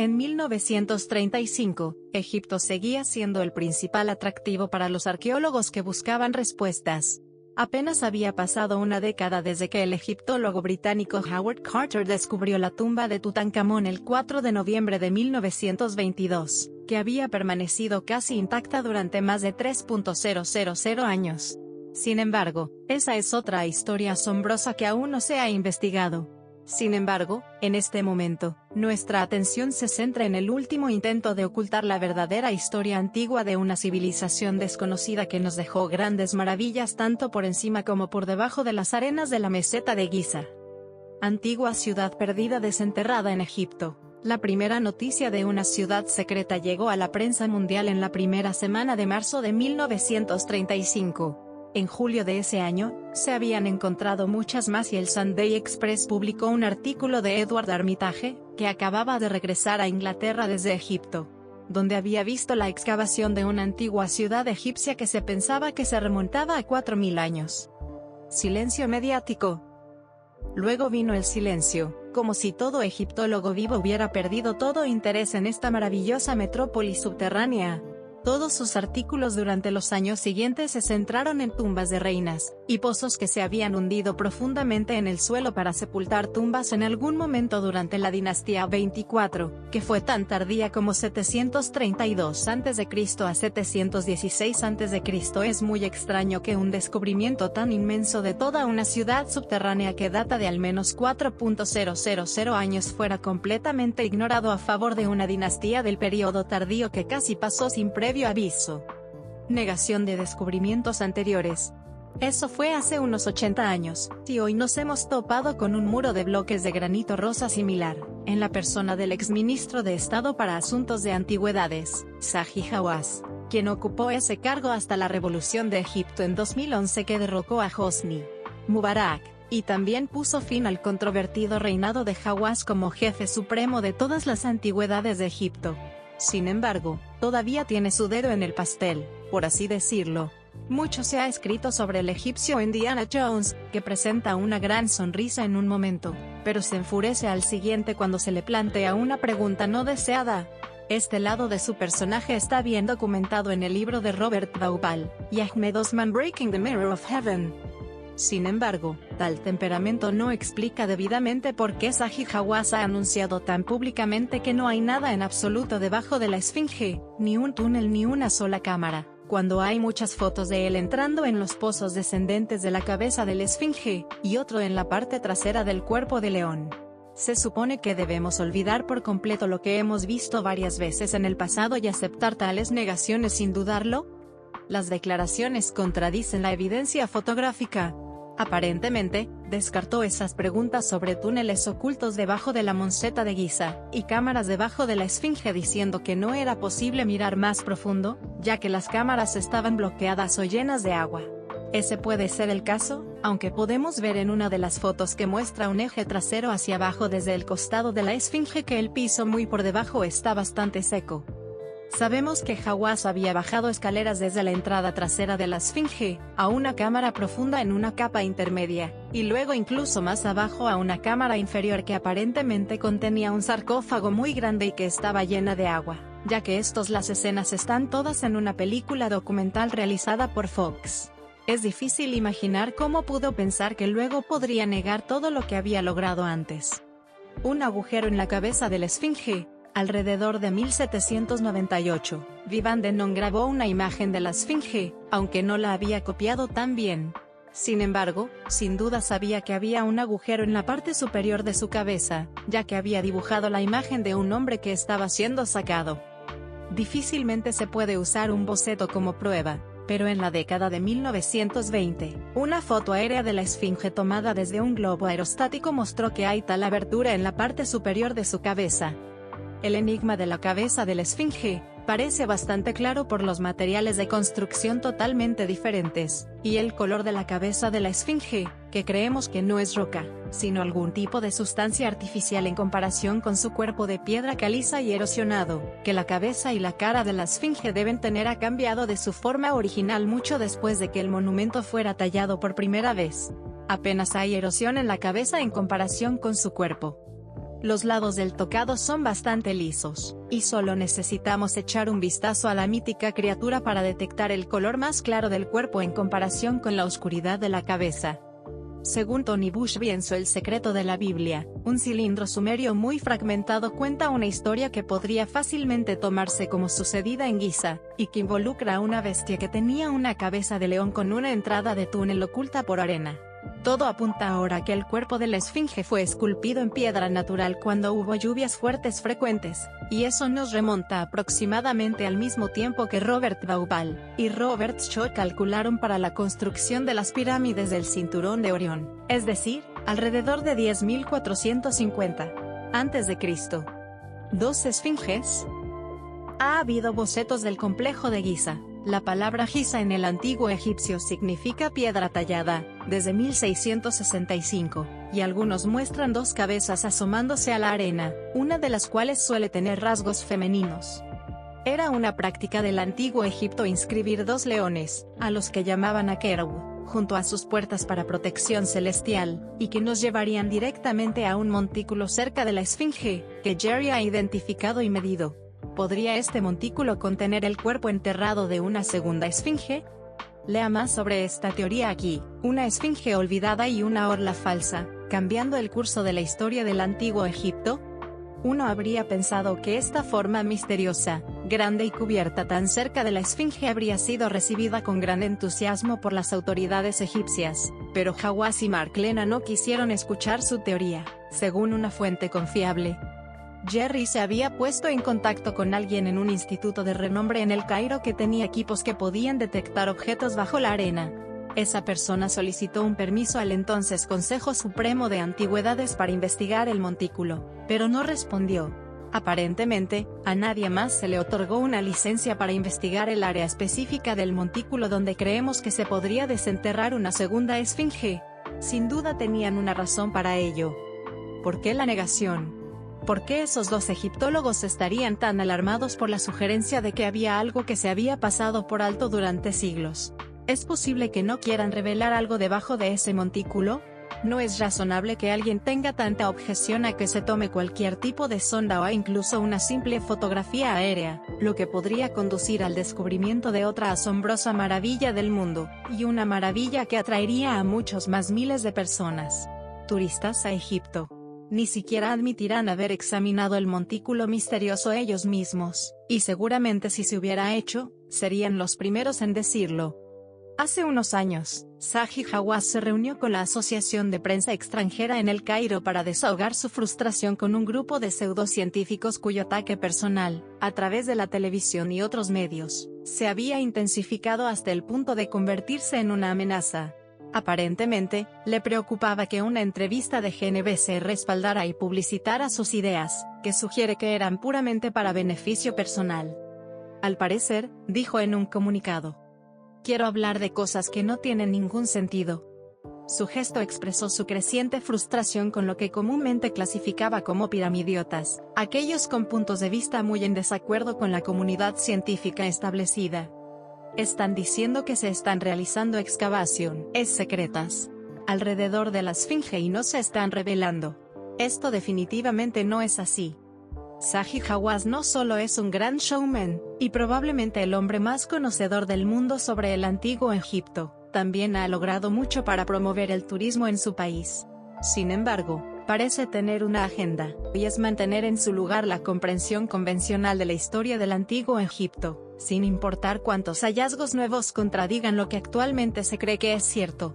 En 1935, Egipto seguía siendo el principal atractivo para los arqueólogos que buscaban respuestas. Apenas había pasado una década desde que el egiptólogo británico Howard Carter descubrió la tumba de Tutankamón el 4 de noviembre de 1922, que había permanecido casi intacta durante más de 3.000 años. Sin embargo, esa es otra historia asombrosa que aún no se ha investigado. Sin embargo, en este momento, nuestra atención se centra en el último intento de ocultar la verdadera historia antigua de una civilización desconocida que nos dejó grandes maravillas tanto por encima como por debajo de las arenas de la meseta de Giza. Antigua ciudad perdida desenterrada en Egipto. La primera noticia de una ciudad secreta llegó a la prensa mundial en la primera semana de marzo de 1935. En julio de ese año, se habían encontrado muchas más y el Sunday Express publicó un artículo de Edward Armitage, que acababa de regresar a Inglaterra desde Egipto, donde había visto la excavación de una antigua ciudad egipcia que se pensaba que se remontaba a 4000 años. Silencio mediático. Luego vino el silencio, como si todo egiptólogo vivo hubiera perdido todo interés en esta maravillosa metrópoli subterránea. Todos sus artículos durante los años siguientes se centraron en tumbas de reinas, y pozos que se habían hundido profundamente en el suelo para sepultar tumbas en algún momento durante la dinastía 24, que fue tan tardía como 732 a.C. a 716 a.C. Es muy extraño que un descubrimiento tan inmenso de toda una ciudad subterránea que data de al menos 4.000 años fuera completamente ignorado a favor de una dinastía del período tardío que casi pasó sin previo aviso. Negación de descubrimientos anteriores. Eso fue hace unos 80 años, y hoy nos hemos topado con un muro de bloques de granito rosa similar, en la persona del exministro de Estado para Asuntos de Antigüedades, Zahi Hawass, quien ocupó ese cargo hasta la Revolución de Egipto en 2011 que derrocó a Hosni Mubarak, y también puso fin al controvertido reinado de Hawass como jefe supremo de todas las antigüedades de Egipto. Sin embargo, todavía tiene su dedo en el pastel, por así decirlo. Mucho se ha escrito sobre el egipcio Indiana Jones, que presenta una gran sonrisa en un momento, pero se enfurece al siguiente cuando se le plantea una pregunta no deseada. Este lado de su personaje está bien documentado en el libro de Robert Baubal y Ahmed Osman Breaking the Mirror of Heaven. Sin embargo, tal temperamento no explica debidamente por qué Zahi Hawass ha anunciado tan públicamente que no hay nada en absoluto debajo de la Esfinge, ni un túnel ni una sola cámara, cuando hay muchas fotos de él entrando en los pozos descendentes de la cabeza de la Esfinge, y otro en la parte trasera del cuerpo de león. Se supone que debemos olvidar por completo lo que hemos visto varias veces en el pasado y aceptar tales negaciones sin dudarlo. Las declaraciones contradicen la evidencia fotográfica. Aparentemente, descartó esas preguntas sobre túneles ocultos debajo de la meseta de Giza, y cámaras debajo de la Esfinge diciendo que no era posible mirar más profundo, ya que las cámaras estaban bloqueadas o llenas de agua. Ese puede ser el caso, aunque podemos ver en una de las fotos que muestra un eje trasero hacia abajo desde el costado de la Esfinge que el piso muy por debajo está bastante seco. Sabemos que Hawass había bajado escaleras desde la entrada trasera de la Esfinge, a una cámara profunda en una capa intermedia, y luego incluso más abajo a una cámara inferior que aparentemente contenía un sarcófago muy grande y que estaba llena de agua, ya que las escenas están todas en una película documental realizada por Fox. Es difícil imaginar cómo pudo pensar que luego podría negar todo lo que había logrado antes. Un agujero en la cabeza de la Esfinge. Alrededor de 1798, Vivan Denon grabó una imagen de la Esfinge, aunque no la había copiado tan bien. Sin embargo, sin duda sabía que había un agujero en la parte superior de su cabeza, ya que había dibujado la imagen de un hombre que estaba siendo sacado. Difícilmente se puede usar un boceto como prueba, pero en la década de 1920, una foto aérea de la Esfinge tomada desde un globo aerostático mostró que hay tal abertura en la parte superior de su cabeza. El enigma de la cabeza de la Esfinge parece bastante claro por los materiales de construcción totalmente diferentes, y el color de la cabeza de la Esfinge, que creemos que no es roca, sino algún tipo de sustancia artificial en comparación con su cuerpo de piedra caliza y erosionado, que la cabeza y la cara de la Esfinge deben tener ha cambiado de su forma original mucho después de que el monumento fuera tallado por primera vez. Apenas hay erosión en la cabeza en comparación con su cuerpo. Los lados del tocado son bastante lisos, y solo necesitamos echar un vistazo a la mítica criatura para detectar el color más claro del cuerpo en comparación con la oscuridad de la cabeza. Según Tony Bushby en su El secreto de la Biblia, un cilindro sumerio muy fragmentado cuenta una historia que podría fácilmente tomarse como sucedida en Giza, y que involucra a una bestia que tenía una cabeza de león con una entrada de túnel oculta por arena. Todo apunta ahora que el cuerpo de la esfinge fue esculpido en piedra natural cuando hubo lluvias fuertes frecuentes, y eso nos remonta aproximadamente al mismo tiempo que Robert Bauval y Robert Shaw calcularon para la construcción de las pirámides del Cinturón de Orión, es decir, alrededor de 10.450 a.C. ¿Dos esfinges? Ha habido bocetos del complejo de Giza. La palabra Giza en el antiguo egipcio significa piedra tallada, desde 1665, y algunos muestran dos cabezas asomándose a la arena, una de las cuales suele tener rasgos femeninos. Era una práctica del antiguo Egipto inscribir dos leones, a los que llamaban Akerub, junto a sus puertas para protección celestial, y que nos llevarían directamente a un montículo cerca de la esfinge, que Jerry ha identificado y medido. ¿Podría este montículo contener el cuerpo enterrado de una segunda esfinge? Lea más sobre esta teoría aquí, una esfinge olvidada y una orla falsa, cambiando el curso de la historia del antiguo Egipto. Uno habría pensado que esta forma misteriosa, grande y cubierta tan cerca de la esfinge habría sido recibida con gran entusiasmo por las autoridades egipcias, pero Hawass y Mark Lena no quisieron escuchar su teoría, según una fuente confiable. Jerry se había puesto en contacto con alguien en un instituto de renombre en El Cairo que tenía equipos que podían detectar objetos bajo la arena. Esa persona solicitó un permiso al entonces Consejo Supremo de Antigüedades para investigar el montículo, pero no respondió. Aparentemente, a nadie más se le otorgó una licencia para investigar el área específica del montículo donde creemos que se podría desenterrar una segunda esfinge. Sin duda tenían una razón para ello. ¿Por qué la negación? ¿Por qué esos dos egiptólogos estarían tan alarmados por la sugerencia de que había algo que se había pasado por alto durante siglos? ¿Es posible que no quieran revelar algo debajo de ese montículo? ¿No es razonable que alguien tenga tanta objeción a que se tome cualquier tipo de sonda o incluso una simple fotografía aérea, lo que podría conducir al descubrimiento de otra asombrosa maravilla del mundo, y una maravilla que atraería a muchos más miles de personas? Turistas a Egipto. Ni siquiera admitirán haber examinado el montículo misterioso ellos mismos, y seguramente si se hubiera hecho, serían los primeros en decirlo. Hace unos años, Zahi Hawass se reunió con la Asociación de Prensa Extranjera en El Cairo para desahogar su frustración con un grupo de pseudocientíficos cuyo ataque personal, a través de la televisión y otros medios, se había intensificado hasta el punto de convertirse en una amenaza. Aparentemente, le preocupaba que una entrevista de GNBC respaldara y publicitara sus ideas, que sugiere que eran puramente para beneficio personal. Al parecer, dijo en un comunicado: "Quiero hablar de cosas que no tienen ningún sentido". Su gesto expresó su creciente frustración con lo que comúnmente clasificaba como piramidiotas, aquellos con puntos de vista muy en desacuerdo con la comunidad científica establecida. Están diciendo que se están realizando excavaciones secretas alrededor de la esfinge y no se están revelando. Esto definitivamente no es así. Zahi Hawass no solo es un gran showman, y probablemente el hombre más conocedor del mundo sobre el antiguo Egipto, también ha logrado mucho para promover el turismo en su país. Sin embargo, parece tener una agenda, y es mantener en su lugar la comprensión convencional de la historia del antiguo Egipto, sin importar cuántos hallazgos nuevos contradigan lo que actualmente se cree que es cierto.